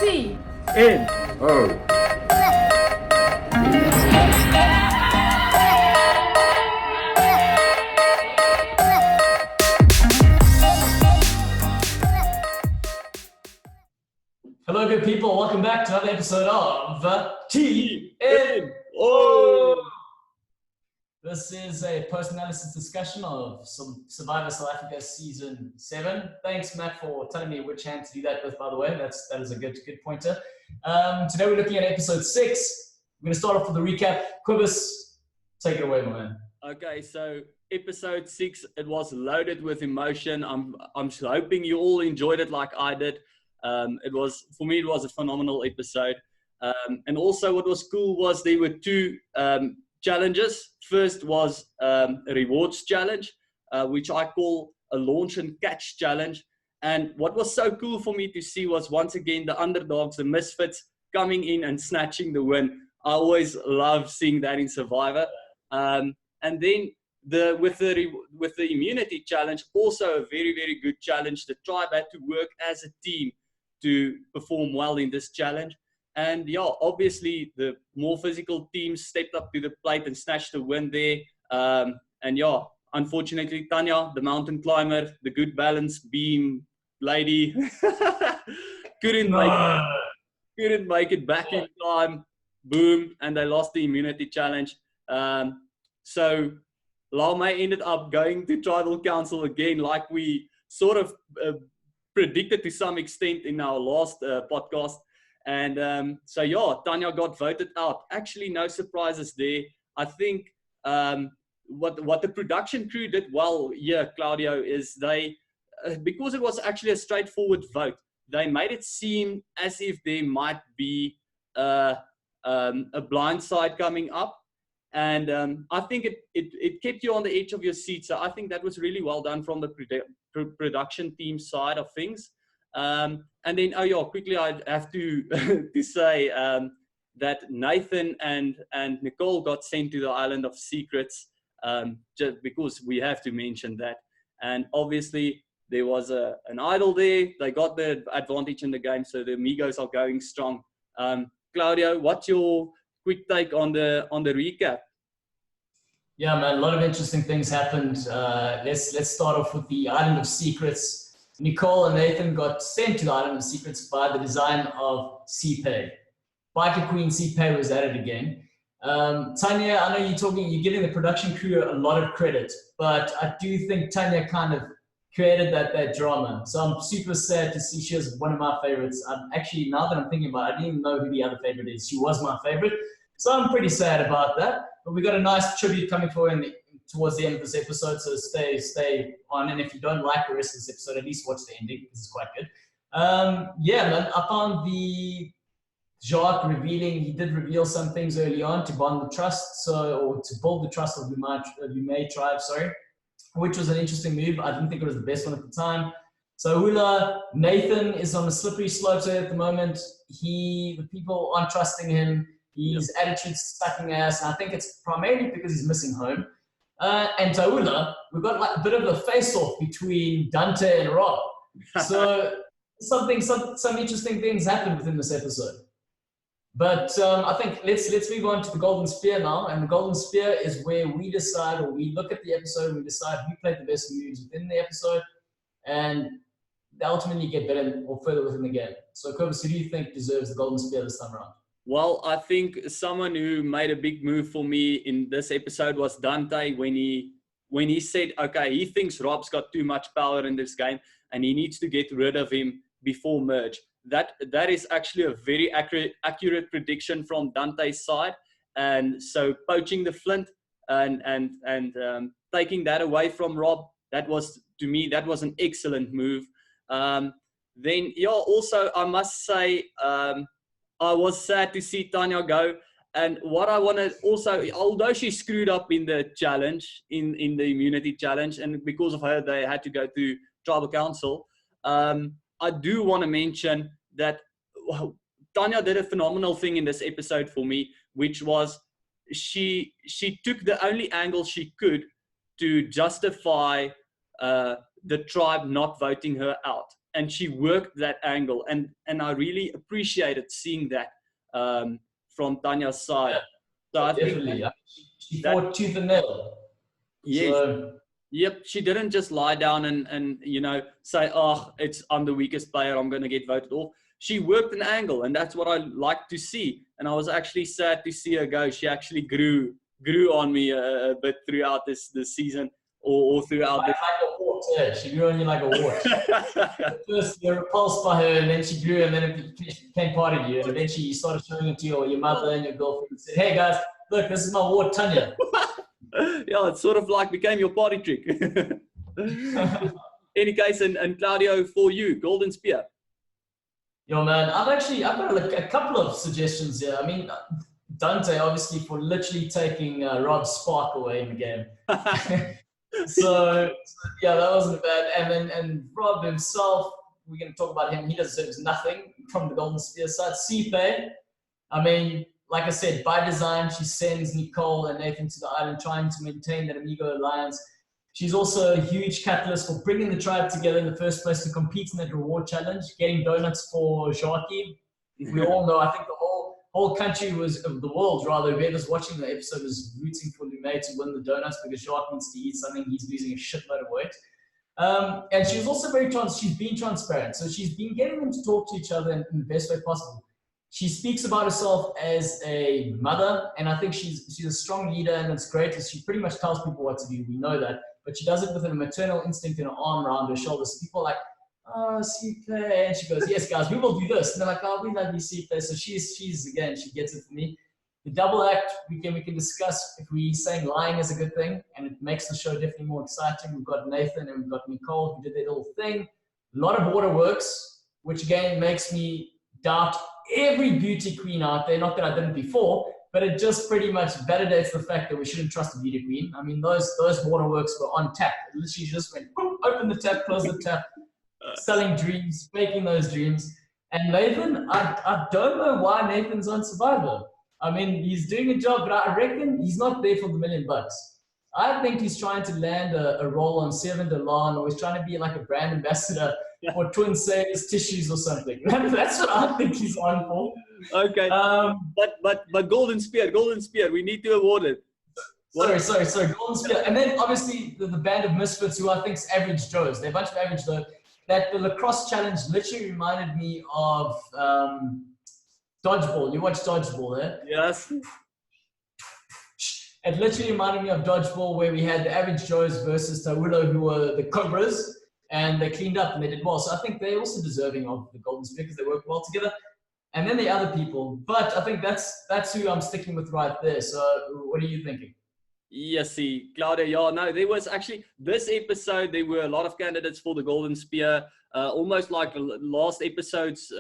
T N O. Hello, good people. Welcome back to another episode of TNO. This is a post-analysis discussion of some Survivor South Africa Season 7. Thanks, Matt, for telling me which hand to do that with, by the way. That is a good pointer. Today we're looking at episode 6. We're going to start off with the recap. Kobus, take it away, my man. Okay, so episode 6, it was loaded with emotion. I'm hoping you all enjoyed it like I did. For me, it was a phenomenal episode. And also what was cool was there were two challenges. First was a rewards challenge, which I call a launch and catch challenge. And what was so cool for me to see was once again the underdogs, the misfits, coming in and snatching the win. I always love seeing that in Survivor. And then with the immunity challenge, also a very, very good challenge. The tribe had to work as a team to perform well in this challenge. And yeah, obviously the more physical teams stepped up to the plate and snatched the win there. And yeah, unfortunately, Tanya, the mountain climber, the good balance beam lady, couldn't make it back in time. Boom, and they lost the immunity challenge. So Laume ended up going to tribal council again, like we sort of predicted to some extent in our last podcast. And so yeah, Tanya got voted out. Actually, no surprises there. I think what the production crew did well here, Claudio, is they, because it was actually a straightforward vote, they made it seem as if there might be a blind side coming up. And I think it kept you on the edge of your seat. So I think that was really well done from the production team side of things. And then, quickly I have to to say that Nathan and Nicole got sent to the Island of Secrets, just because we have to mention that. And obviously there was an idol there. They got the advantage in the game, so the Amigos are going strong. Claudio, what's your quick take on the recap? Yeah, man, a lot of interesting things happened. Let's start off with the Island of Secrets. Nicole and Nathan got sent to the Island of Secrets by the design of CPay. Biker Queen CPay was at it again. Tanya, I know you're giving the production crew a lot of credit, but I do think Tanya kind of created that drama. So I'm super sad to see she was one of my favorites. Actually, now that I'm thinking about it, I didn't even know who the other favorite is. She was my favorite. So I'm pretty sad about that. But we got a nice tribute coming for her towards the end of this episode, so stay on. And if you don't like the rest of this episode, at least watch the ending because it's quite good. Yeah, man, I found the Jacques revealing, he did reveal some things early on to bond the trust, or to build the trust of the Lumay tribe, which was an interesting move. I didn't think it was the best one at the time. So Hula, Nathan is on a slippery slope at the moment. The people aren't trusting him. His attitude's sucking ass, and I think it's primarily because he's missing home. And Taula, we've got like a bit of a face-off between Dante and Rob. So some interesting things happened within this episode. But I think let's move on to the Golden Spear now. And the Golden Spear is where we decide, or we look at the episode and we decide who played the best moves within the episode, and they ultimately get better or further within the game. So Kobus, who do you think deserves the Golden Spear this time around? Well, I think someone who made a big move for me in this episode was Dante when he said, okay, he thinks Rob's got too much power in this game and he needs to get rid of him before merge. That is actually a very accurate prediction from Dante's side. And so poaching the Flint and taking that away from Rob, to me, that was an excellent move. Then, yeah, also I must say, I was sad to see Tanya go. And what I want to also, although she screwed up in the challenge, in the immunity challenge, and because of her, they had to go to tribal council, I do want to mention that Tanya did a phenomenal thing in this episode for me, which was she took the only angle she could to justify the tribe not voting her out. and she worked that angle, and I really appreciated seeing that from Tanya's side. So I definitely. think she fought tooth and nail. Yes. So, yep. She didn't just lie down and say, oh, I'm the weakest player, I'm going to get voted off. She worked an angle, and that's what I like to see. And I was actually sad to see her go. She actually grew on me a bit throughout this season or throughout like a wart. Yeah, she grew on you like a wart. First, you're repulsed by her, and then she grew, and then it became part of you. And eventually, you started showing it to your mother and your girlfriend and said, hey, guys, look, this is my wart, Tanya. Yeah, it sort of like became your party trick. Any case, and Claudio, for you, Golden Spear. Yo, man, I've got a couple of suggestions here. I mean, Dante, obviously, for literally taking Rob's spark away in the game. so yeah, that wasn't bad. And Rob himself, we're going to talk about him. He deserves nothing from the Golden Spear side. Sipe, I mean, like I said, by design, she sends Nicole and Nathan to the island, trying to maintain that Amigo alliance. She's also a huge catalyst for bringing the tribe together in the first place to compete in that reward challenge, getting donuts for Jackie. We all know, I think the whole country the world rather, whoever's watching the episode is rooting for Lumet to win the donuts because Jacques needs to eat something. He's losing a shitload of weight. And she was also she's been transparent. So she's been getting them to talk to each other in the best way possible. She speaks about herself as a mother, and I think she's a strong leader, and it's great because she pretty much tells people what to do. We know that. But she does it with a maternal instinct and an arm around her shoulders. So people are like, oh, Sipe. And she goes, yes, guys, we will do this. And they're like, oh, we love you, Sipe. So she's again, she gets it for me. The double act, we can discuss if we're saying lying is a good thing, and it makes the show definitely more exciting. We've got Nathan and we've got Nicole who did their little thing. A lot of waterworks, which again makes me doubt every beauty queen out there. Not that I didn't before, but it just pretty much validates the fact that we shouldn't trust a beauty queen. I mean, those waterworks were on tap. It literally just went, boom, open the tap, close the tap, selling dreams, making those dreams. And Nathan, I don't know why Nathan's on Survivor. I mean, he's doing a job, but I reckon he's not there for the $1 million. I think he's trying to land a role on Seven DeLon, or he's trying to be like a brand ambassador for Twin Savers tissues or something. That's what I think he's on for. Okay. But Golden Spear, we need to award it. Sorry, Golden Spear. And then obviously the band of misfits, who I think is average Joes. They're a bunch of average Joes. That the lacrosse challenge literally reminded me of Dodgeball. You watch Dodgeball, eh? Yes. It literally reminded me of Dodgeball, where we had the average Joes versus Taulo, who were the Cobras, and they cleaned up and they did well. So I think they're also deserving of the Golden Spear because they work well together. And then the other people. But I think that's who I'm sticking with right there. So what are you thinking? Yes, see, Claudia, yeah, no, there was actually, this episode, there were a lot of candidates for the Golden Spear, almost like the last episodes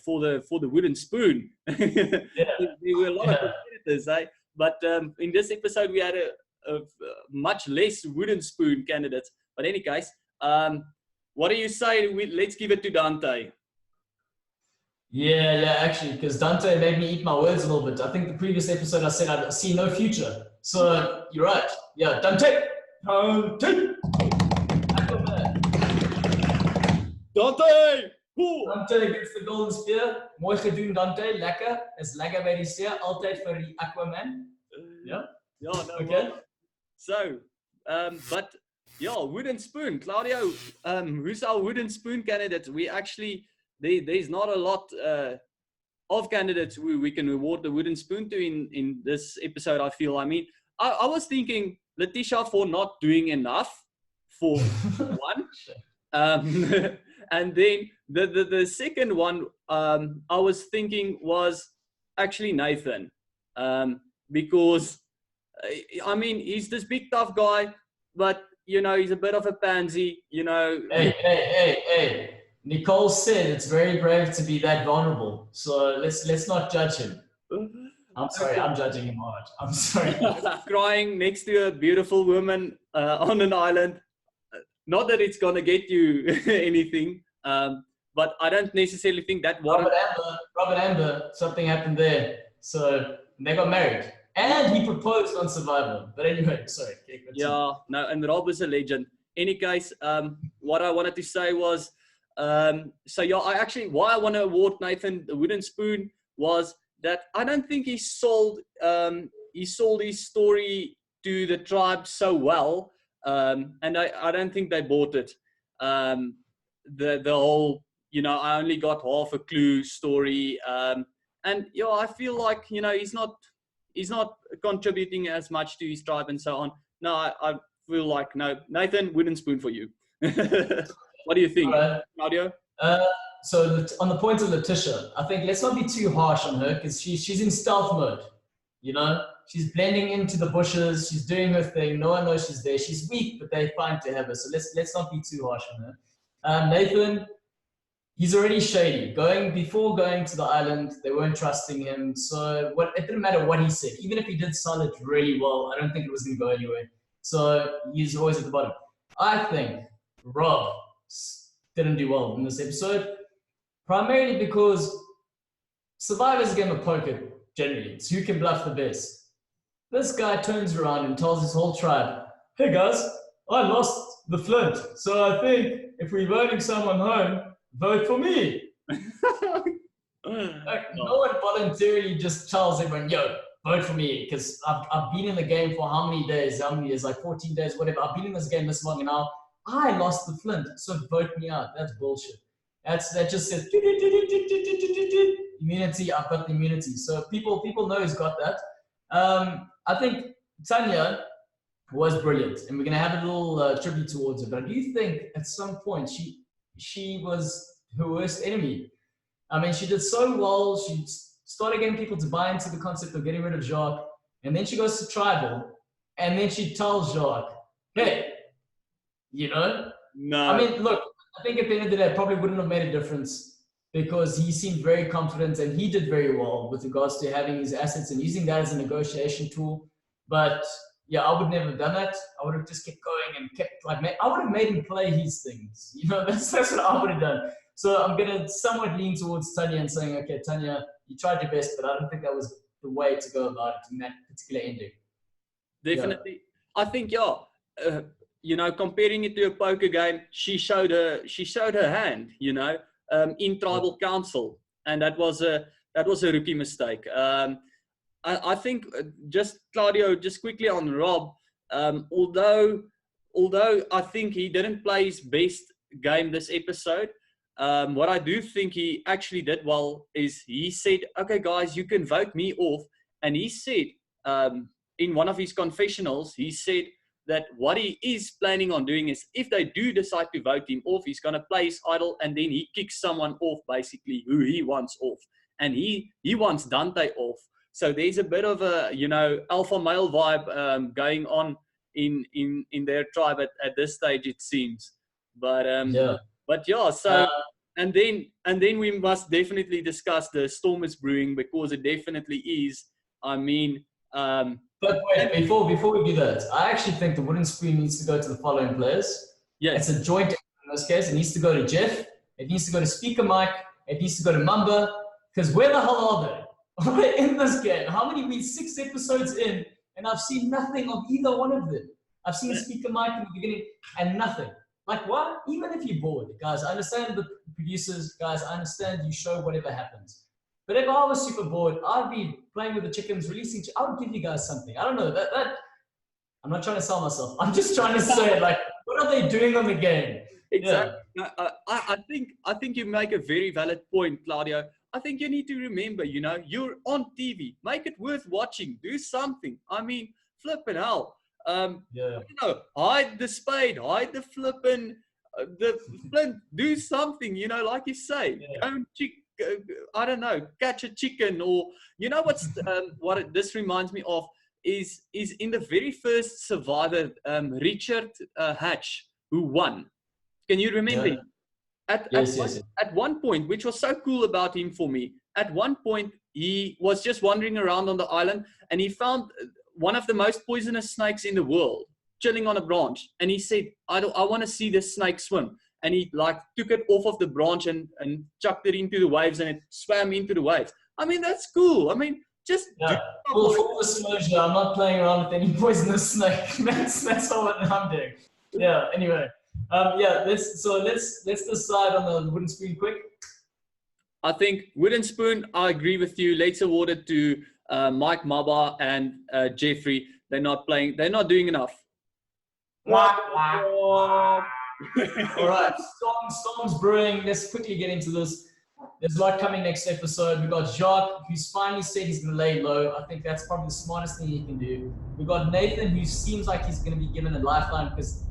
for the wooden spoon. Yeah. There were a lot of competitors, eh? But in this episode, we had a much less wooden spoon candidates. But in any case, what do you say? Let's give it to Dante. Yeah, actually, because Dante made me eat my words a little bit. I think the previous episode I said I see no future. So you're right. Yeah, Dante. Dante gets the Golden Spear. Mooi gedoen, Dante. Lekker. Is lekker by die see. Altyd vir die Aquaman. Yeah. Yeah, no, okay. Well, so, but yeah, wooden spoon. Claudio, who's our wooden spoon candidate? We actually, there's not a lot of candidates who we can award the wooden spoon to in this episode, I feel. I mean, I was thinking Letitia for not doing enough for one. And then the second one I was thinking was actually Nathan. Because, I mean, he's this big tough guy, but, you know, he's a bit of a pansy, you know. Hey. Nicole said it's very brave to be that vulnerable. So let's not judge him. I'm sorry, I'm judging him hard. I'm sorry. Crying next to a beautiful woman on an island. Not that it's going to get you anything, but I don't necessarily think that Robert Amber, something happened there. So they got married. And he proposed on Survivor. But anyway, sorry. Yeah, no, and Rob is a legend. Any case, what I wanted to say was, So yeah, why I want to award Nathan the wooden spoon was that I don't think he sold his story to the tribe so well, and I don't think they bought it. The whole, I only got half a clue story, and I feel like he's not contributing as much to his tribe and so on. No, I feel like no, Nathan, wooden spoon for you. What do you think, Claudio? So on the point of Letitia, I think let's not be too harsh on her because she's in stealth mode. She's blending into the bushes. She's doing her thing. No one knows she's there. She's weak, but they're fine to have her. So let's not be too harsh on her. Nathan, he's already shady. Before going to the island, they weren't trusting him. So it didn't matter what he said. Even if he did sell it really well, I don't think it was going to go anywhere. So he's always at the bottom. I think Rob didn't do well in this episode, primarily because Survivor's a game of poker, generally. It's who can bluff the best. This guy turns around and tells his whole tribe, hey guys, I lost the flint, so I think if we're voting someone home, vote for me. No one voluntarily just tells everyone, yo, vote for me, because I've been in the game for how many days, like 14 days, whatever. I've been in this game this long, and now I lost the flint, so vote me out. That's bullshit. That just says immunity. I've got the immunity. So people know he's got that. I think Tanya was brilliant, and we're gonna have a little tribute towards her. But I do think at some point she was her worst enemy. I mean, she did so well. She started getting people to buy into the concept of getting rid of Jacques, and then she goes to tribal, and then she tells Jacques, hey, No. I mean, look, I think at the end of the day, it probably wouldn't have made a difference because he seemed very confident and he did very well with regards to having his assets and using that as a negotiation tool. But yeah, I would never have done that. I would have just kept going and I would have made him play his things. That's what I would have done. So I'm going to somewhat lean towards Tanya and saying, okay, Tanya, you tried your best, but I don't think that was the way to go about it in that particular ending. Definitely. Yeah. I think, comparing it to a poker game, she showed her hand, in tribal council, and that was a rookie mistake. I think Claudio, just quickly on Rob, although I think he didn't play his best game this episode, what I do think he actually did well is he said, okay guys, you can vote me off, and he said in one of his confessionals, he said that what he is planning on doing is if they do decide to vote him off, he's going to play his idol and then he kicks someone off, basically, who he wants off. And he wants Dante off. So there's a bit of a, alpha male vibe going on in their tribe at this stage, it seems. But so and then we must definitely discuss the storm is brewing, because it definitely is. I mean, but wait, before we do that, I actually think the wooden spoon needs to go to the following players. Yeah, it's a joint in this case. It needs to go to Jeff. It needs to go to Speaker Mike. It needs to go to Mamba. Because where the hell are they? In this game, how many? We 6 episodes in, and I've seen nothing of either one of them. I've seen Speaker Mike in the beginning, and nothing. Like what? Even if you're bored, guys, I understand the producers, guys. I understand you show whatever happens. But if I was super bored, I'd be playing with the chickens, releasing. I would give you guys something. I don't know that. I'm not trying to sell myself. I'm just trying to say, like, what are they doing on the game? Exactly. Yeah. I think you make a very valid point, Claudio. I think you need to remember, you're on TV. Make it worth watching. Do something. I mean, flipping hell. Hide the spade, hide the flipping, the flint. Do something. Like you say. Don't I don't know, catch a chicken, or this reminds me of is in the very first Survivor, Richard Hatch, who won. Can you remember him? At one point, which was so cool about him for me, at one point he was just wandering around on the island and he found one of the most poisonous snakes in the world chilling on a branch, and he said, I want to see this snake swim. And he took it off of the branch and chucked it into the waves, and it swam into the waves. I mean, that's cool. I mean, just full disclosure, I'm not playing around with any poisonous snake. That's not what I'm doing. Yeah. Anyway, Let's decide on the wooden spoon quick. I think wooden spoon, I agree with you. Let's award it to Mike Maba and Jeffrey. They're not doing enough. All right, Storm's brewing. Let's quickly get into this. There's a lot coming next episode. We got Jacques, who's finally said he's going to lay low. I think that's probably the smartest thing he can do. We got Nathan, who seems like he's going to be given a lifeline because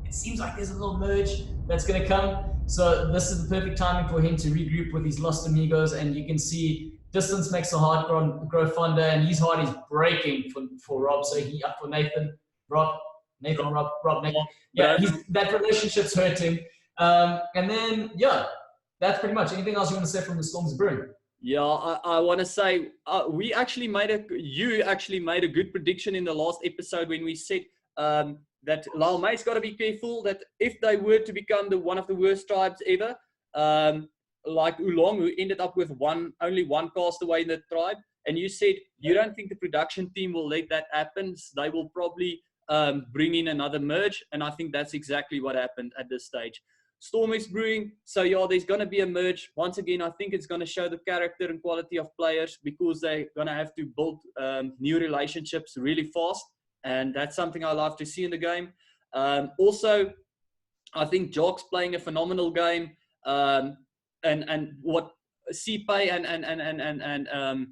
it seems like there's a little merge that's going to come. So this is the perfect timing for him to regroup with his lost amigos. And you can see distance makes the heart grow fonder, and his heart is breaking for Rob. So he up for Nathan, Rob. Yeah, that relationship's hurting. And then, that's pretty much. Anything else you want to say from the Storms Brewing? Yeah, I want to say you actually made a good prediction in the last episode when we said that Lyle May's got to be careful that if they were to become one of the worst tribes ever, like Oolong, who ended up with only one castaway in the tribe, and you said you don't think the production team will let that happen. They will probably bring in another merge, and I think that's exactly what happened at this stage. Storm is brewing, so there's going to be a merge. Once again, I think it's going to show the character and quality of players because they're going to have to build new relationships really fast, and that's something I love to see in the game. Also, I think Jock's playing a phenomenal game, and what Sipe and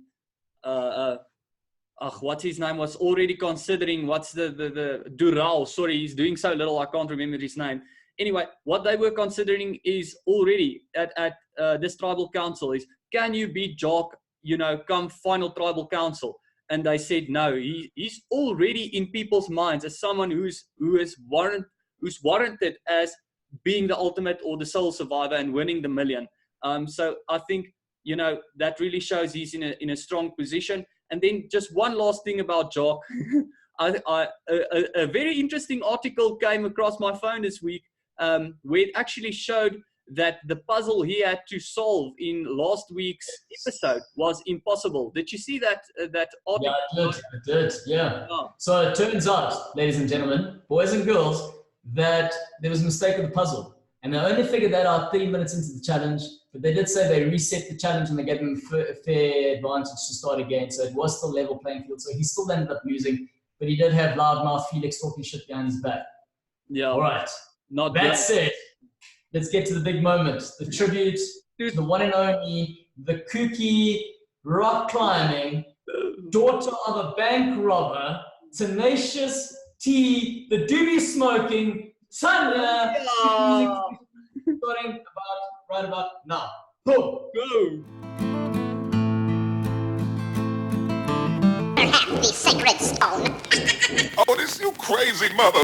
what's his name was already considering. What's the Dural? Sorry, he's doing so little I can't remember his name. Anyway, what they were considering is already at this tribal council is, can you beat Jock, come final tribal council? And they said no. He's already in people's minds as someone who's warranted as being the ultimate or the sole survivor and winning the million. So I think that really shows he's in a strong position. And then just one last thing about Jock. A very interesting article came across my phone this week. Where it actually showed that the puzzle he had to solve in last week's episode was impossible. Did you see that article? Yeah, I did. Yeah. Oh. So it turns out, ladies and gentlemen, boys and girls, that there was a mistake with the puzzle. And they only figured that out 30 minutes into the challenge, but they did say they reset the challenge and they gave them a fair advantage to start again. So it was still level playing field. So he still ended up losing, but he did have loudmouth Felix talking shit behind his back. Yeah. All right. That said, let's get to the big moment. The tribute to the one and only, the kooky, rock climbing, daughter of a bank robber, tenacious T, the doobie smoking, Tanya. Starting right about now. Go! Have the sacred stone. Oh, this you crazy mother.